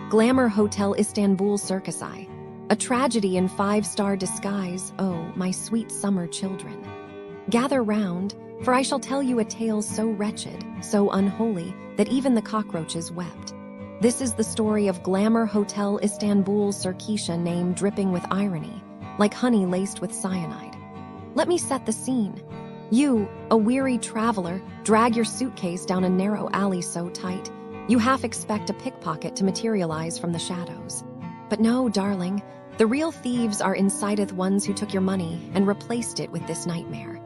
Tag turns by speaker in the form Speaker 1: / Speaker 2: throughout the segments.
Speaker 1: Glamour Hotel Istanbul Sirkeci. A tragedy in five-star disguise, oh, my sweet summer children. Gather round, for I shall tell you a tale so wretched, so unholy, that even the cockroaches wept. This is the story of Glamour Hotel Istanbul Sirkeci, name dripping with irony, like honey laced with cyanide. Let me set the scene. You, a weary traveler, drag your suitcase down a narrow alley so tight, you half expect a pickpocket to materialize from the shadows. But no, darling, the real thieves are insideth ones who took your money and replaced it with this nightmare.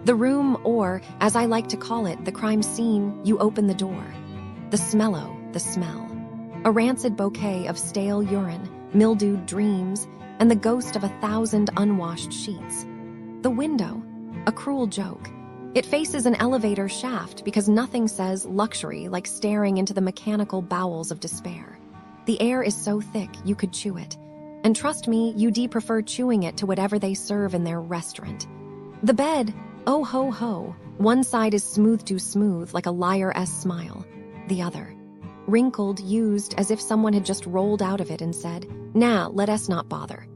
Speaker 1: The room, or, as I like to call it, the crime scene, you open the door. The smell. A rancid bouquet of stale urine, mildewed dreams, and the ghost of 1,000 unwashed sheets. The window, a cruel joke. It faces an elevator shaft because nothing says luxury like staring into the mechanical bowels of despair. The air is so thick you could chew it. And trust me, you'd prefer chewing it to whatever they serve in their restaurant. The bed, oh ho ho, one side is smooth to smooth like a liar-esque smile. The other, wrinkled, used as if someone had just rolled out of it and said, "Nah, let us not bother."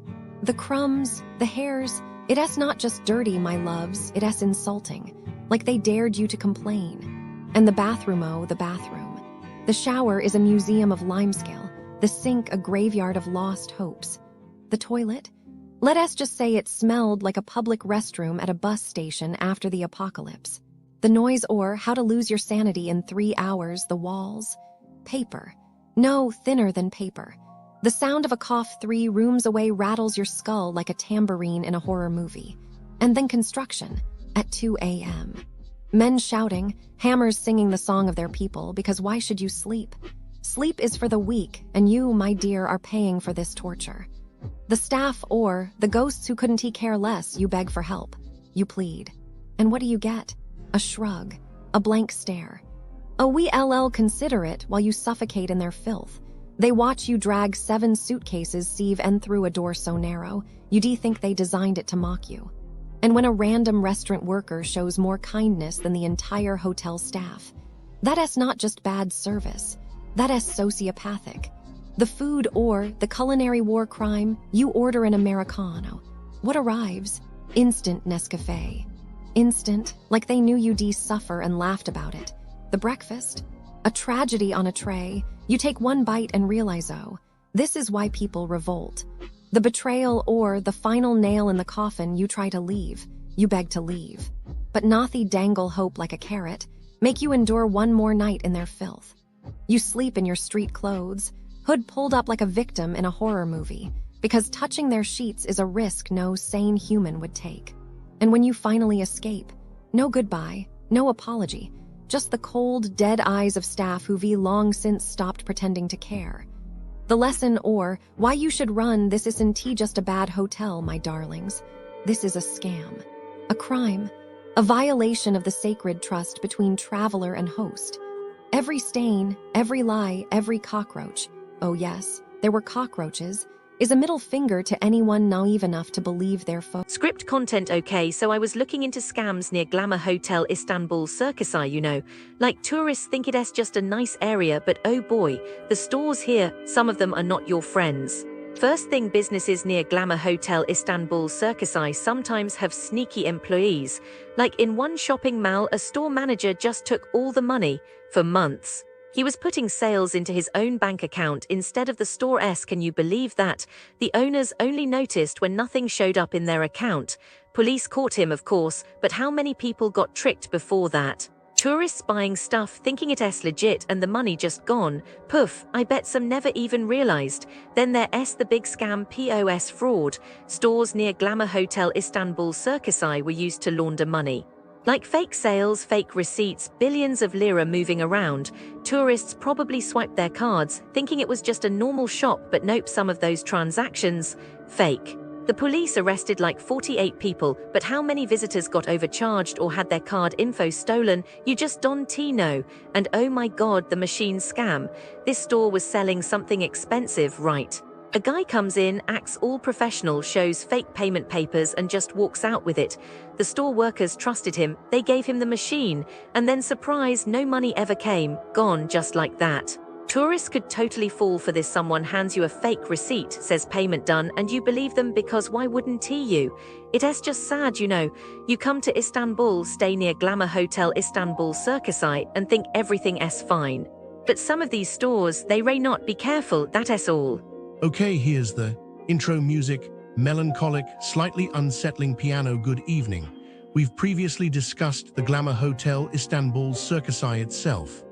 Speaker 1: The crumbs, the hairs, it is not just dirty, my loves, it is insulting, like they dared you to complain. And the bathroom, oh, the bathroom. The shower is a museum of limescale, the sink a graveyard of lost hopes. The toilet? Let us just say it smelled like a public restroom at a bus station after the apocalypse. The noise, or how to lose your sanity in 3 hours, the walls. Paper. No, thinner than paper. The sound of a cough 3 rooms away rattles your skull like a tambourine in a horror movie. And then construction, at 2 a.m. Men shouting, hammers singing the song of their people, because why should you sleep? Sleep is for the weak, and you, my dear, are paying for this torture. The staff, or the ghosts who couldn't care less, you beg for help. You plead. And what do you get? A shrug, a blank stare. Oh, we consider it while you suffocate in their filth. They watch you drag 7 suitcases sieve and through a door so narrow, you'd think they designed it to mock you. And when a random restaurant worker shows more kindness than the entire hotel staff, that is not just bad service, that is sociopathic. The food, or the culinary war crime, you order an Americano. What arrives? Instant Nescafe. Instant, like they knew you'd suffer and laughed about it. The breakfast? A tragedy on a tray. You take one bite and realize, oh, this is why people revolt. The betrayal, or the final nail in the coffin, you try to leave. You beg to leave. But Nathi dangle hope like a carrot, make you endure one more night in their filth. You sleep in your street clothes, hood pulled up like a victim in a horror movie, because touching their sheets is a risk no sane human would take. And when you finally escape, no goodbye, no apology, just the cold, dead eyes of staff who've long since stopped pretending to care. The lesson, or why you should run, this isn't just a bad hotel, my darlings. This is a scam, a crime, a violation of the sacred trust between traveler and host. Every stain, every lie, every cockroach, oh yes, there were cockroaches, is a middle finger to anyone naive enough to believe their foe.
Speaker 2: Script content okay, so I was looking into scams near Glamour Hotel Istanbul Sirkeci, you know. Like tourists think it's just a nice area, but oh boy, the stores here, some of them are not your friends. First thing, businesses near Glamour Hotel Istanbul Sirkeci sometimes have sneaky employees. Like in one shopping mall, a store manager just took all the money, for months. He was putting sales into his own bank account instead of the store's. Can you believe that? The owners only noticed when nothing showed up in their account. Police caught him, of course, but how many people got tricked before that? Tourists buying stuff thinking it's legit and the money just gone. Poof, I bet some never even realized. Then there's the big scam POS fraud. Stores near Glamour Hotel Istanbul Sirkeci were used to launder money. Like fake sales, fake receipts, billions of lira moving around. Tourists probably swiped their cards, thinking it was just a normal shop, but nope, some of those transactions, fake. The police arrested like 48 people, but how many visitors got overcharged or had their card info stolen? You just don't know. And oh my god, the machine scam. This store was selling something expensive, right? A guy comes in, acts all professional, shows fake payment papers and just walks out with it. The store workers trusted him, they gave him the machine, and then surprise, no money ever came, gone just like that. Tourists could totally fall for this. Someone hands you a fake receipt, says payment done, and you believe them because why wouldn't you? It's just sad, you know. You come to Istanbul, stay near Glamour Hotel Istanbul Sirkeci, and think everything fine. But some of these stores, they may not. Be careful, that's all.
Speaker 3: Okay, here's the intro music, melancholic, slightly unsettling piano. Good evening. We've previously discussed the Glamour Hotel Istanbul Sirkeci itself.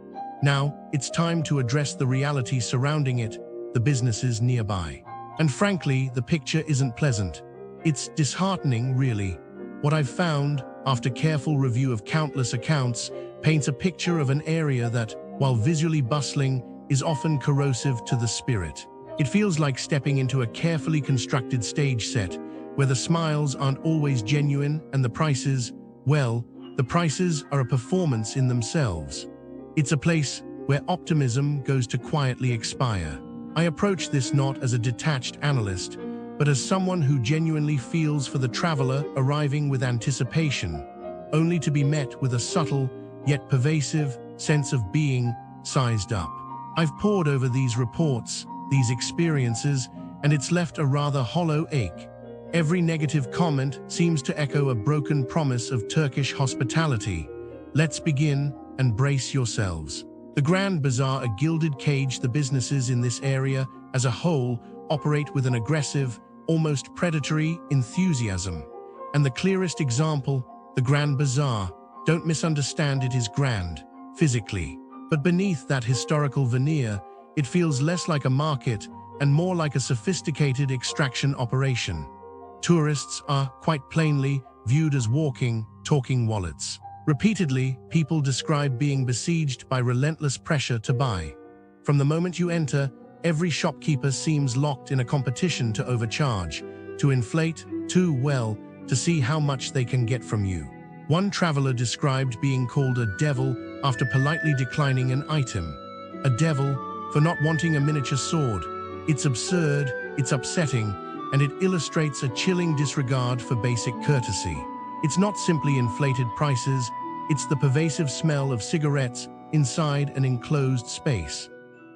Speaker 3: Now, it's time to address the reality surrounding it, the businesses nearby. And frankly, the picture isn't pleasant. It's disheartening, really. What I've found, after careful review of countless accounts, paints a picture of an area that, while visually bustling, is often corrosive to the spirit. It feels like stepping into a carefully constructed stage set, where the smiles aren't always genuine and the prices, well, the prices are a performance in themselves. It's a place where optimism goes to quietly expire. I approach this not as a detached analyst, but as someone who genuinely feels for the traveler arriving with anticipation, only to be met with a subtle, yet pervasive, sense of being sized up. I've pored over these reports, these experiences, and it's left a rather hollow ache. Every negative comment seems to echo a broken promise of Turkish hospitality. Let's begin, and brace yourselves. The Grand Bazaar, a gilded cage. The businesses in this area, as a whole, operate with an aggressive, almost predatory enthusiasm. And the clearest example, the Grand Bazaar. Don't misunderstand, it is grand, physically. But beneath that historical veneer, it feels less like a market and more like a sophisticated extraction operation. Tourists are, quite plainly, viewed as walking, talking wallets. Repeatedly, people describe being besieged by relentless pressure to buy. From the moment you enter, every shopkeeper seems locked in a competition to overcharge, to inflate, to see how much they can get from you. One traveler described being called a devil after politely declining an item. A devil for not wanting a miniature sword. It's absurd, it's upsetting, and it illustrates a chilling disregard for basic courtesy. It's not simply inflated prices, it's the pervasive smell of cigarettes inside an enclosed space.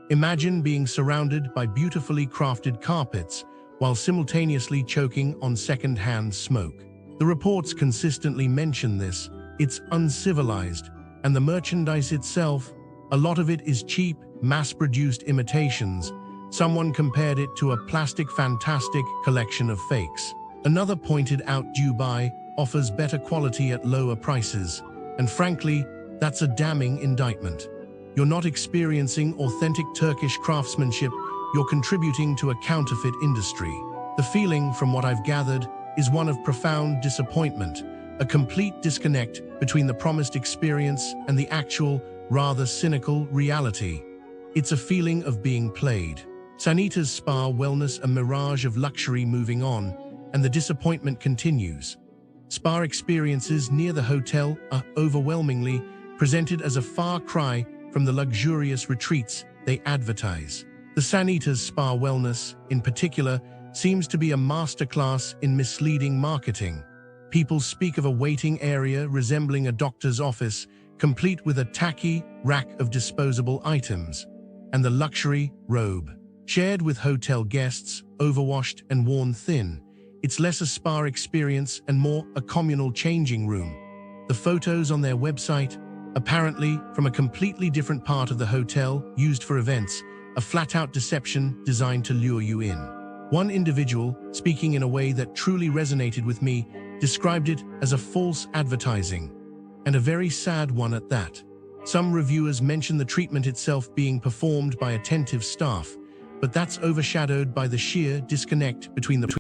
Speaker 3: Imagine being surrounded by beautifully crafted carpets while simultaneously choking on second-hand smoke. The reports consistently mention this. It's uncivilized, and the merchandise itself, a lot of it is cheap, mass-produced imitations. Someone compared it to a plastic fantastic collection of fakes. Another pointed out Dubai offers better quality at lower prices, and frankly, that's a damning indictment. You're not experiencing authentic Turkish craftsmanship, you're contributing to a counterfeit industry. The feeling, from what I've gathered, is one of profound disappointment, a complete disconnect between the promised experience and the actual, rather cynical reality. It's a feeling of being played. Sanita's spa wellness, a mirage of luxury. Moving on, and the disappointment continues. Spa experiences near the hotel are overwhelmingly presented as a far cry from the luxurious retreats they advertise. The Sanita's spa wellness, in particular, seems to be a masterclass in misleading marketing. People speak of a waiting area resembling a doctor's office, complete with a tacky rack of disposable items, and the luxury robe. Shared with hotel guests, overwashed and worn thin, it's less a spa experience and more a communal changing room. The photos on their website, apparently from a completely different part of the hotel, used for events, a flat-out deception designed to lure you in. One individual, speaking in a way that truly resonated with me, described it as a false advertising, and a very sad one at that. Some reviewers mention the treatment itself being performed by attentive staff, but that's overshadowed by the sheer disconnect between the